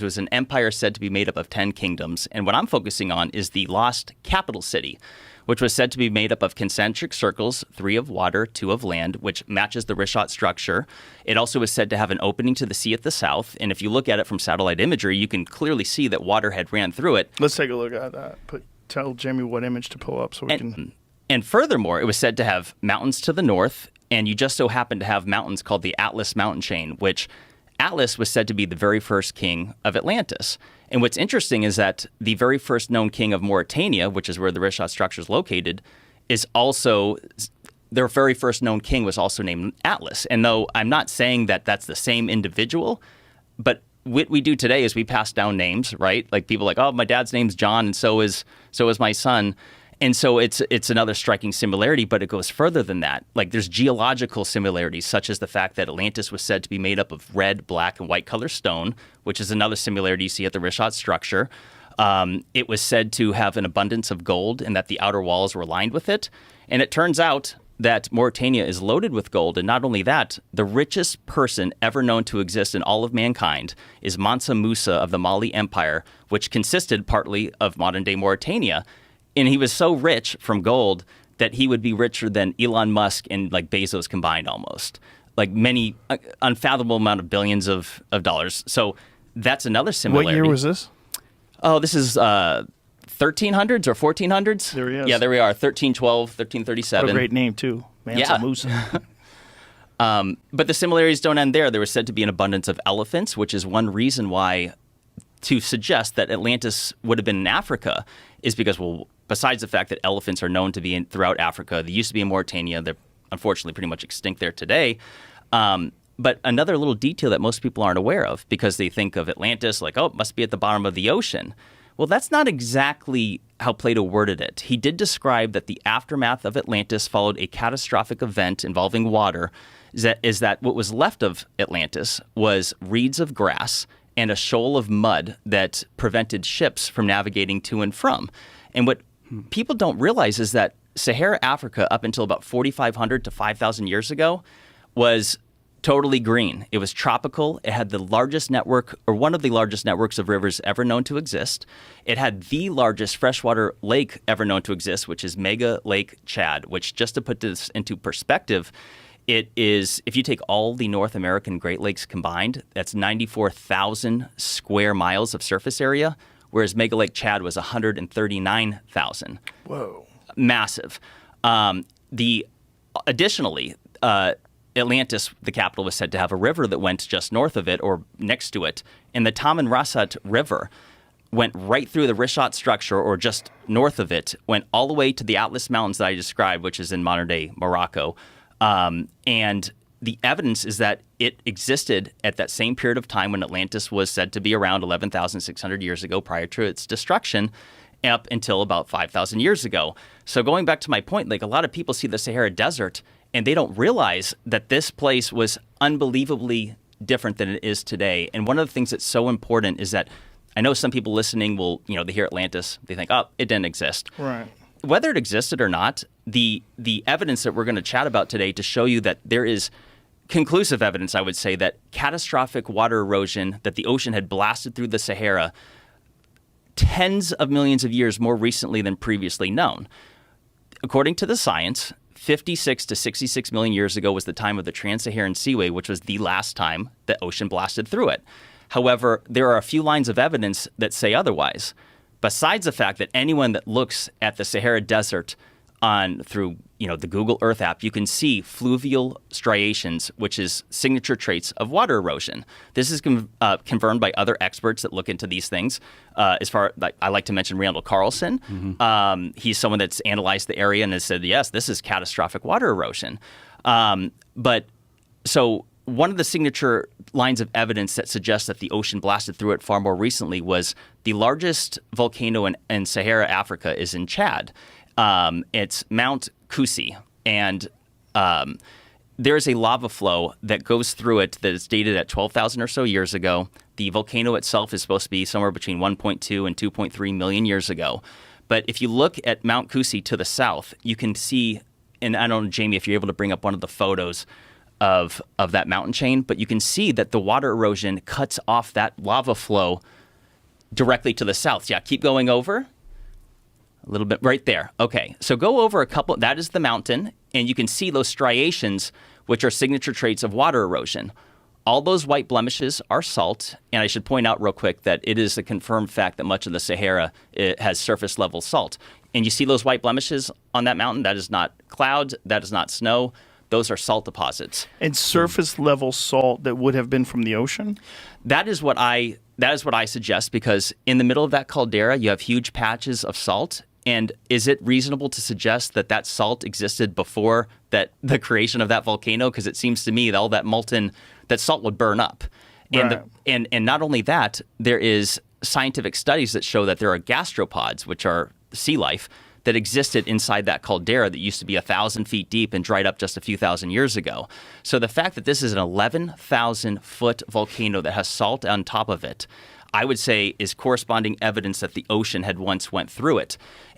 It was an empire said to be made up of 10 kingdoms. And what I'm focusing on is the lost capital city, which was said to be made up of concentric circles, 3 of water, 2 of land, which matches the Richat structure. It also was said to have an opening to the sea at the south. And if you look at it from satellite imagery, you can clearly see that water had ran through it. Let's take a look at that. Tell Jimmy what image to pull up so we can... And furthermore, it was said to have mountains to the north, and you just so happen to have mountains called the Atlas mountain chain, which Atlas was said to be the very first king of Atlantis. And what's interesting is that the very first known king of Mauritania, which is where the Richat structure is located, is also, their very first known king was also named Atlas. And though I'm not saying that that's the same individual, but what we do today is we pass down names, right? Like people like, oh, my dad's name's John, and so is my son. And so it's another striking similarity, but it goes further than that. Like there's geological similarities, such as the fact that Atlantis was said to be made up of red, black, and white color stone, which is another similarity you see at the Richat structure. It was said to have an abundance of gold and that the outer walls were lined with it. And it turns out that Mauritania is loaded with gold. And not only that, the richest person ever known to exist in all of mankind is Mansa Musa of the Mali Empire, which consisted partly of modern-day Mauritania. And he was so rich from gold that he would be richer than Elon Musk and like Bezos combined almost. Like many unfathomable amount of billions of dollars. So that's another similarity. What year was this? Oh, this is 1300s or 1400s. There he is. Yeah, there we are. 1312, 1337. What a great name, too. Mansa Musa. But the similarities don't end there. There was said to be an abundance of elephants, which is one reason why to suggest that Atlantis would have been in Africa is because, well, besides the fact that elephants are known to be throughout Africa, they used to be in Mauritania. They're unfortunately pretty much extinct there today. But another little detail that most people aren't aware of, because they think of Atlantis like, oh, it must be at the bottom of the ocean. Well, that's not exactly how Plato worded it. He did describe that the aftermath of Atlantis followed a catastrophic event involving water, is that what was left of Atlantis was reeds of grass and a shoal of mud that prevented ships from navigating to and from. And what people don't realize is that Sahara Africa, up until about 4,500 to 5,000 years ago, was totally green. It was tropical. It had the largest network, or one of the largest networks of rivers ever known to exist. It had the largest freshwater lake ever known to exist, which is Mega Lake Chad, which, just to put this into perspective, it is, if you take all the North American Great Lakes combined, that's 94,000 square miles of surface area, whereas Mega Lake Chad was 139,000. Whoa. Massive. Additionally, Atlantis, the capital, was said to have a river that went just north of it or next to it. And the Tamanrasset River went right through the Richat structure, or just north of it, went all the way to the Atlas Mountains that I described, which is in modern-day Morocco. And the evidence is that it existed at that same period of time when Atlantis was said to be around 11,600 years ago prior to its destruction, up until about 5,000 years ago. So going back to my point, like a lot of people see the Sahara Desert and they don't realize that this place was unbelievably different than it is today. And one of the things that's so important is that I know some people listening will, they hear Atlantis, they think, oh, it didn't exist. Right. Whether it existed or not, the evidence that we're going to chat about today to show you that there is conclusive evidence, I would say, that catastrophic water erosion, that the ocean had blasted through the Sahara tens of millions of years more recently than previously known. According to the science, 56 to 66 million years ago was the time of the Trans-Saharan Seaway, which was the last time the ocean blasted through it. However, there are a few lines of evidence that say otherwise. Besides the fact that anyone that looks at the Sahara Desert through the Google Earth app, you can see fluvial striations, which is signature traits of water erosion. This is confirmed by other experts that look into these things. I like to mention Randall Carlson. Mm-hmm. He's someone that's analyzed the area and has said, yes, this is catastrophic water erosion. So one of the signature lines of evidence that suggests that the ocean blasted through it far more recently was the largest volcano in Sahara Africa is in Chad. It's Mount Kusi, and there is a lava flow that goes through it that is dated at 12,000 or so years ago. The volcano itself is supposed to be somewhere between 1.2 and 2.3 million years ago. But if you look at Mount Kusi to the south, you can see, and I don't know, Jamie, if you're able to bring up one of the photos of that mountain chain, but you can see that the water erosion cuts off that lava flow directly to the south. Yeah, keep going over. A little bit right there. Okay, so go over a couple. That is the mountain, and you can see those striations, which are signature traits of water erosion. All those white blemishes are salt, and I should point out real quick that it is a confirmed fact that much of the Sahara has surface level salt. And you see those white blemishes on that mountain? That is not cloud, that is not snow. Those are salt deposits. And surface level salt that would have been from the ocean? That is what I suggest, because in the middle of that caldera, you have huge patches of salt. And is it reasonable to suggest that that salt existed before the creation of that volcano? Because it seems to me that all that that salt would burn up. And, Right. and not only that, there is scientific studies that show that there are gastropods, which are sea life, that existed inside that caldera that used to be 1,000 feet deep and dried up just a few thousand years ago. So the fact that this is an 11,000-foot volcano that has salt on top of it, I would say is corresponding evidence that the ocean had once went through it.